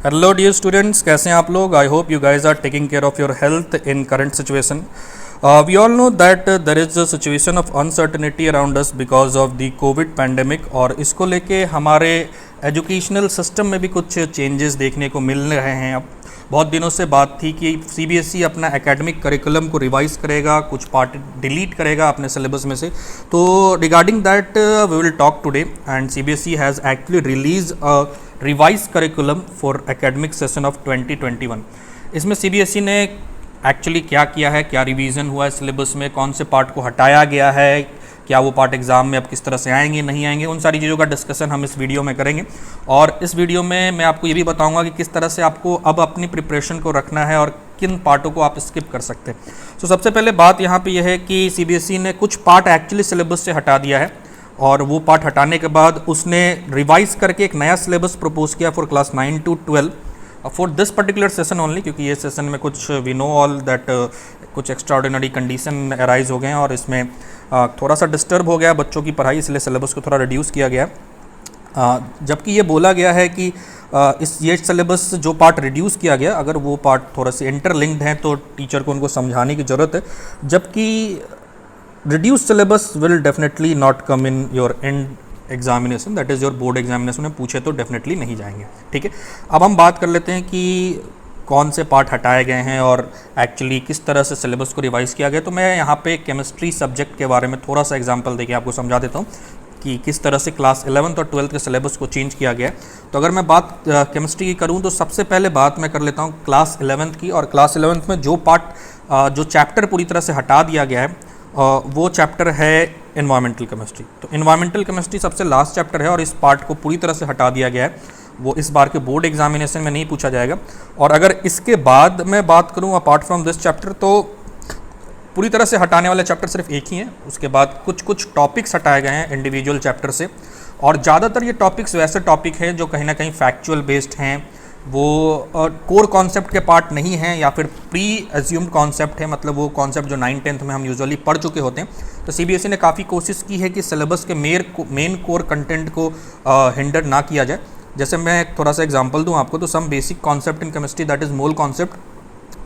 Hello dear students, कैसे हैं आप लोग। I hope you guys are taking care of your health in current situation. We all know that there is a situation of uncertainty around us because of the covid pandemic, और इसको लेके हमारे educational system में भी कुछ changes देखने को मिल रहे हैं. अब बहुत दिनों से बात थी कि सीबीएसई अपना एकेडमिक करिकुलम को रिवाइज करेगा, कुछ पार्ट डिलीट करेगा अपने सिलेबस में से. तो regarding that we will talk today, and CBSE has actually release a revise curriculum for academic session of 2021. इसमें सीबीएसई ने एक्चुअली क्या किया है, क्या रिवीजन हुआ है सिलेबस में, कौन से पार्ट को हटाया गया है, क्या वो पार्ट एग्ज़ाम में अब किस तरह से आएंगे नहीं आएंगे, उन सारी चीज़ों का डिस्कशन हम इस वीडियो में करेंगे. और इस वीडियो में मैं आपको ये भी बताऊंगा कि किस तरह से आपको अब अपनी प्रिपरेशन को रखना है और किन पार्टों को आप स्किप कर सकते हैं. तो सबसे पहले बात यहाँ पे यह है कि सीबीएसई ने कुछ पार्ट एक्चुअली सिलेबस से हटा दिया है, और वो पार्ट हटाने के बाद उसने रिवाइज करके एक नया सिलेबस प्रपोज किया for class 9 to 12 for this particular session only, क्योंकि ये सेशन में कुछ वी नो ऑल दैट कुछ एक्स्ट्राऑर्डिनरी कंडीशन अराइज हो गए हैं और इसमें थोड़ा सा डिस्टर्ब हो गया बच्चों की पढ़ाई, इसलिए सिलेबस को थोड़ा रिड्यूस किया गया. जबकि ये बोला गया है कि इस ये सिलेबस जो पार्ट रिड्यूस किया गया, अगर वो पार्ट थोड़ा से इंटरलिंक्ड हैं तो टीचर को उनको समझाने की ज़रूरत है, जबकि reduce syllabus will definitely not come in your and examination, that is your board examination में पूछे तो डेफिनेटली नहीं जाएंगे. ठीक है, अब हम बात कर लेते हैं कि कौन से पार्ट हटाए गए हैं और एक्चुअली किस तरह से सिलेबस को रिवाइज किया गया. तो मैं यहाँ पे केमिस्ट्री सब्जेक्ट के बारे में थोड़ा सा एग्जांपल देके आपको समझा देता हूँ कि किस तरह से क्लास 11th और 12th के सिलेबस को चेंज किया गया है. तो अगर मैं बात केमिस्ट्री की करूँ तो सबसे पहले बात मैं कर लेता हूँ क्लास 11th की. और क्लास 11th में जो पार्ट जो चैप्टर पूरी तरह से हटा दिया गया है वो चैप्टर है एनवायरमेंटल केमिस्ट्री. तो एनवायरमेंटल केमिस्ट्री सबसे लास्ट चैप्टर है और इस पार्ट को पूरी तरह से हटा दिया गया है. वो इस बार के बोर्ड एग्जामिनेशन में नहीं पूछा जाएगा. और अगर इसके बाद मैं बात करूं अपार्ट फ्रॉम दिस चैप्टर, तो पूरी तरह से हटाने वाले चैप्टर सिर्फ एक ही हैं. उसके बाद कुछ कुछ टॉपिक्स हटाए गए हैं इंडिविजुअल चैप्टर से, और ज़्यादातर ये टॉपिक्स वैसे टॉपिक हैं जो कहीं ना कहीं फैक्चुअल बेस्ड हैं, वो कोर कॉन्सेप्ट के पार्ट नहीं हैं या फिर प्री एज्यूम्ड कॉन्सेप्ट है, मतलब वो कॉन्सेप्ट जो 9th-10th में हम यूजुअली पढ़ चुके होते हैं. तो सीबीएसई ने काफ़ी कोशिश की है कि सिलेबस के मेन कोर कंटेंट को हिंडर ना किया जाए. जैसे मैं थोड़ा सा एग्जांपल दूं आपको, तो some basic concept in chemistry that is mole concept.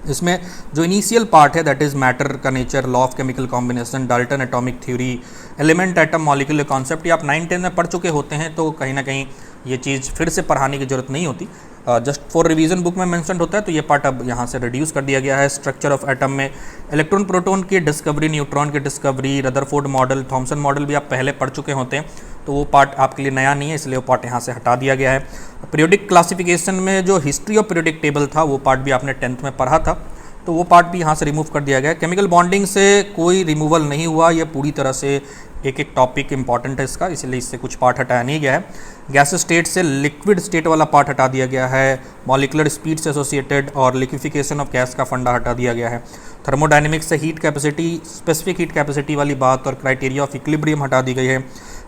इसमें जो इनिशियल पार्ट है दैट इज़ मैटर का nature, law of chemical combination, Dalton atomic theory, element atom molecular concept, ये आप 9-10 में पढ़ चुके होते हैं, तो कहीं ना कहीं ये चीज़ फिर से पढ़ाने की ज़रूरत नहीं होती. जस्ट फॉर रिवीजन बुक में मेंशन होता है, तो ये पार्ट अब यहाँ से रिड्यूस कर दिया गया है. स्ट्रक्चर ऑफ एटम में इलेक्ट्रॉन प्रोटॉन की डिस्कवरी, न्यूट्रॉन की discovery, Rutherford model, Thompson model भी आप पहले पढ़ चुके होते हैं, तो वो पार्ट आपके लिए नया नहीं है, इसलिए वो पार्ट यहाँ से हटा दिया गया है. पीरियोडिक क्लासिफिकेशन में जो हिस्ट्री ऑफ पीरियोडिक टेबल था वो पार्ट भी आपने 10th में पढ़ा था, तो वो पार्ट भी यहाँ से रिमूव कर दिया गया है. केमिकल बॉन्डिंग से कोई रिमूवल नहीं हुआ, ये पूरी तरह से एक एक टॉपिक इंपॉर्टेंट है इसका, इसलिए इससे कुछ पार्ट हटाया नहीं गया है. गैस स्टेट से लिक्विड स्टेट वाला पार्ट हटा दिया गया है. मॉलिकुलर स्पीड से एसोसिएटेड और लिक्विफिकेशन ऑफ गैस का फंडा हटा दिया गया है. थर्मोडायनेमिक्स से heat capacity, specific heat capacity वाली बात और क्राइटेरिया ऑफ इक्विलिब्रियम हटा दी गई है.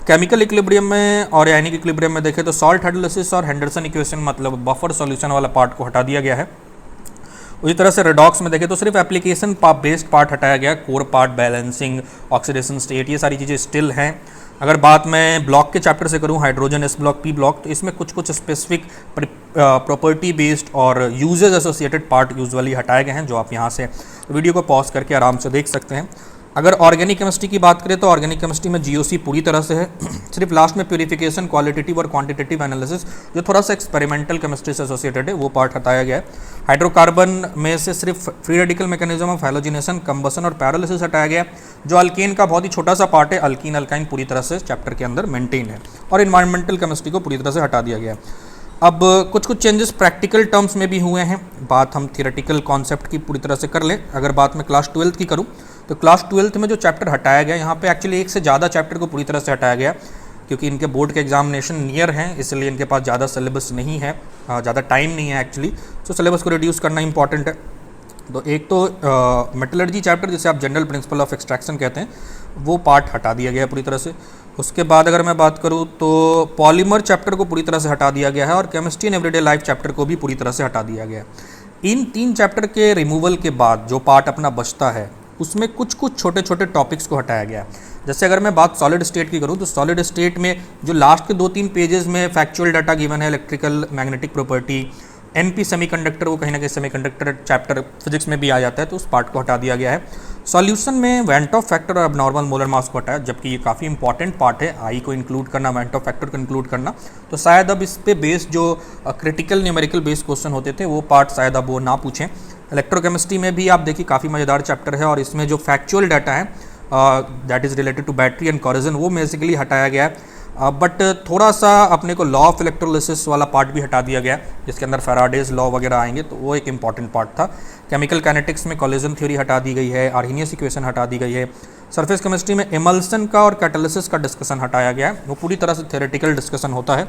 केमिकल इक्विलिब्रियम में और आयनिक इक्विलिब्रियम में देखें तो सॉल्ट हाइड्रोलिसिस और हेंडरसन इक्वेशन मतलब बफर सॉल्यूशन वाला पार्ट को हटा दिया गया है. उसी तरह से रेडॉक्स में देखें तो सिर्फ एप्लीकेशन बेस्ड पार्ट हटाया गया, core part, balancing, oxidation state, ये सारी चीज़ें स्टिल हैं. अगर बात मैं ब्लॉक के चैप्टर से करूं, hydrogen S block, P block, तो इसमें कुछ कुछ स्पेसिफिक प्रॉपर्टी बेस्ड और यूजेज एसोसिएटेड पार्ट यूजुअली हटाए गए हैं, जो आप यहाँ से वीडियो को पॉज करके आराम से देख सकते हैं. अगर ऑर्गेनिक केमिस्ट्री की बात करें तो ऑर्गेनिक केमिस्ट्री में जीओसी पूरी तरह से है. सिर्फ लास्ट में प्यूरिफिकेशन, क्वालिटेटिव और क्वांटिटेटिव एनालिसिस जो थोड़ा सा एक्सपेरिमेंटल केमिस्ट्री से एसोसिएटेड है, वो पार्ट हटाया गया है. हाइड्रोकार्बन में से सिर्फ free radical mechanism of halogenation, combustion और पैरालिसिस हटाया गया. जो अल्केन का बहुत ही छोटा सा पार्ट है, अल्कीन अल्काइन, पूरी तरह से चैप्टर के अंदर मेंटेन है. और इन्वायरमेंटल केमिस्ट्री को पूरी तरह से हटा दिया गया है. अब कुछ कुछ चेंजेस प्रैक्टिकल टर्म्स में भी हुए हैं. बात हम थियोरेटिकल कॉन्सेप्ट की पूरी तरह से कर लें. अगर बात मैं क्लास 12th की करूं तो क्लास 12th में जो चैप्टर हटाया गया, यहाँ पे एक्चुअली एक से ज़्यादा चैप्टर को पूरी तरह से हटाया गया, क्योंकि इनके बोर्ड के एग्जामिनेशन नियर हैं, इसलिए इनके पास ज़्यादा सिलेबस नहीं है, ज़्यादा टाइम नहीं है एक्चुअली, तो सिलेबस को रिड्यूस करना इंपॉर्टेंट है. तो एक तो मेटलर्जी चैप्टर, जिसे आप जनरल प्रिंसिपल ऑफ एक्सट्रैक्शन कहते हैं, वो पार्ट हटा दिया गया पूरी तरह से. उसके बाद अगर मैं बात करूँ तो पॉलीमर चैप्टर को पूरी तरह से हटा दिया गया है, और chemistry in everyday life chapter को भी पूरी तरह से हटा दिया गया है. इन 3 चैप्टर के रिमूवल के बाद जो पार्ट अपना बचता है, उसमें कुछ कुछ छोटे छोटे टॉपिक्स को हटाया गया. जैसे अगर मैं बात सॉलिड स्टेट की करूँ तो सॉलिड स्टेट में जो लास्ट के 2-3 पेजेस में फैक्चुअल डाटा गिवन है, electrical magnetic property NP semiconductor, वो कहीं ना कहीं सेमीकंडक्टर चैप्टर फिजिक्स में भी आ जाता है, तो उस पार्ट को हटा दिया गया है। सॉल्यूशन में वेंट ऑफ फैक्टर और एबनॉर्मल मोलर मास को हटाया, जबकि ये काफ़ी इंपॉर्टेंट पार्ट है, आई को इंक्लूड करना, वेंट ऑफ फैक्टर को इंक्लूड करना। तो शायद अब इस पे बेस्ड जो क्रिटिकल न्यूमेरिकल बेस्ड क्वेश्चन होते थे वो पार्ट शायद अब वो ना पूछें। इलेक्ट्रोकेमिस्ट्री में भी आप देखिए काफ़ी मज़ेदार चैप्टर है, और इसमें जो फैक्चुअल डाटा है that is related to battery and corrosion वो बेसिकली हटाया गया है। बट थोड़ा सा अपने को लॉ ऑफ इलेक्ट्रोलिसिस वाला पार्ट भी हटा दिया गया, जिसके अंदर फैराडेज लॉ वगैरह आएंगे, तो वो एक इंपॉर्टेंट पार्ट था। केमिकल काइनेटिक्स में कोलिजन थ्योरी हटा दी गई है, आर्हेनियस इक्वेशन हटा दी गई है। सरफेस केमिस्ट्री में इमल्सन का और कैटालिसिस का डिस्कशन हटाया गया है, वो पूरी तरह से थ्योरेटिकल डिस्कशन होता है।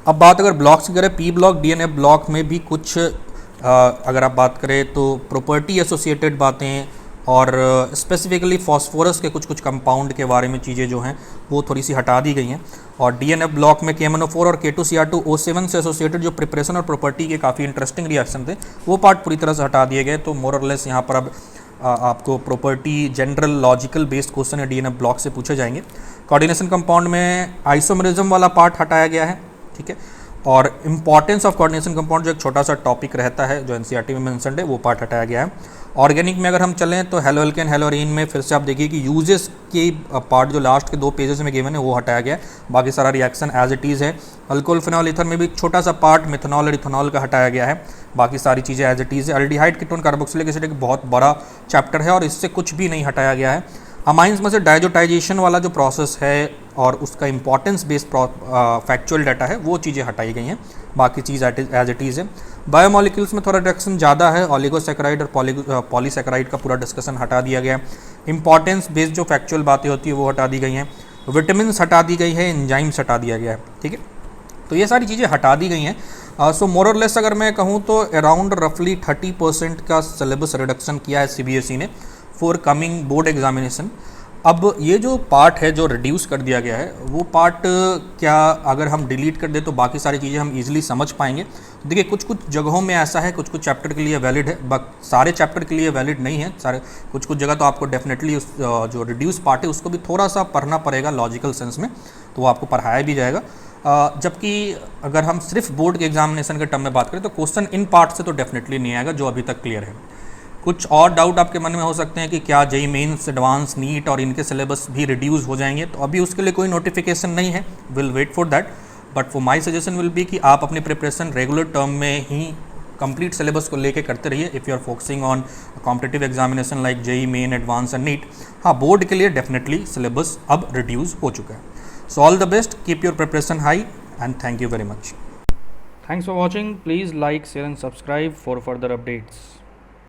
अब बात अगर ब्लॉक्स की करें, पी ब्लॉक DNA ब्लॉक में भी कुछ अगर आप बात करें तो प्रॉपर्टी एसोसिएटेड बातें और स्पेसिफिकली फॉस्फोरस के कुछ कंपाउंड के बारे में चीज़ें जो हैं वो थोड़ी सी हटा दी गई हैं। और DNF ब्लॉक में KMnO4 और K2Cr2O7 से एसोसिएटेड जो प्रिपरेशन और प्रॉपर्टी के काफ़ी इंटरेस्टिंग रिएक्शन थे वो पार्ट पूरी तरह से हटा दिए गए। तो मोर और लेस यहाँ पर अब आपको property general logical based question या DNF ब्लॉक से पूछे जाएंगे। कोऑर्डिनेशन कंपाउंड में आइसोमरिज्म वाला पार्ट हटाया गया है, ठीक है। और इंपॉर्टेंस ऑफ कोऑर्डिनेशन कंपाउंड जो एक छोटा सा टॉपिक रहता है जो NCERT में मेंशन्ड है वो पार्ट हटाया गया है। ऑर्गेनिक में अगर हम चलें तो हेलो एल्केन हेलोरीन में फिर से आप देखिए कि यूजेस की पार्ट जो लास्ट के 2 पेजेस में गिवन है वो हटाया गया है, बाकी सारा रिएक्शन एज इट इज़ है। अल्कोहल फिनॉल ईथर में भी छोटा सा पार्ट मिथनॉल और इथेनॉल का हटाया गया है, बाकी सारी चीज़ें एज इट इज़ है। एल्डिहाइड कीटोन कार्बोक्सिलिक एसिड एक बहुत बड़ा चैप्टर है और इससे कुछ भी नहीं हटाया गया है। अमाइंस में से डायजोटाइजेशन वाला जो प्रोसेस है और उसका इंपॉर्टेंस बेस्ड फैक्चुअल डाटा है वो चीज़ें हटाई गई हैं, बाकी चीज़ एज इट इज़ है। बायोमोलिक्यूल्स में थोड़ा रिडक्शन ज़्यादा है, ऑलिगोसैकेराइड और पॉलीसैकेराइड का पूरा डिस्कशन हटा दिया गया है। इंपॉर्टेंस बेस्ड जो फैक्चुअल बातें होती है वो हटा दी गई हैं। विटामिन्स हटा दी गई है, एंजाइम्स हटा दिया गया है, ठीक है। तो ये सारी चीज़ें हटा दी गई हैं। सो मोर और लेस अगर मैं कहूँ तो अराउंड रफली 30% का सिलेबस रिडक्शन किया है CBSE ने फॉर कमिंग बोर्ड एग्जामिनेशन। अब ये जो पार्ट है जो रिड्यूस कर दिया गया है वो पार्ट क्या अगर हम डिलीट कर दें तो बाकी सारी चीज़ें हम इजीली समझ पाएंगे। देखिए कुछ जगहों में ऐसा है, कुछ चैप्टर के लिए वैलिड है, सारे चैप्टर के लिए वैलिड नहीं है सारे, कुछ जगह तो आपको डेफिनेटली उस जो रिड्यूस पार्ट है उसको भी थोड़ा सा पढ़ना पड़ेगा लॉजिकल सेंस में, तो वो आपको पढ़ाया भी जाएगा। जबकि अगर हम सिर्फ बोर्ड के एग्जामिनेशन के टर्म में बात करें तो क्वेश्चन इन पार्ट से तो डेफिनेटली नहीं आएगा जो अभी तक क्लियर है। कुछ और डाउट आपके मन में हो सकते हैं कि क्या JEE मेंस, एडवांस, नीट और इनके सिलेबस भी रिड्यूस हो जाएंगे, तो अभी उसके लिए कोई नोटिफिकेशन नहीं है, will wait for that. But for my suggestion will be कि आप अपनी प्रिपरेशन रेगुलर टर्म में ही कंप्लीट सिलेबस को लेके करते रहिए if you are focusing on competitive examination like JEE main, advance and NEET. हाँ, बोर्ड के लिए डेफिनेटली सिलेबस अब रिड्यूस हो चुका है। So all the best, keep your preparation high and thank you very much. Thanks for watching. Please like, share and subscribe for further updates.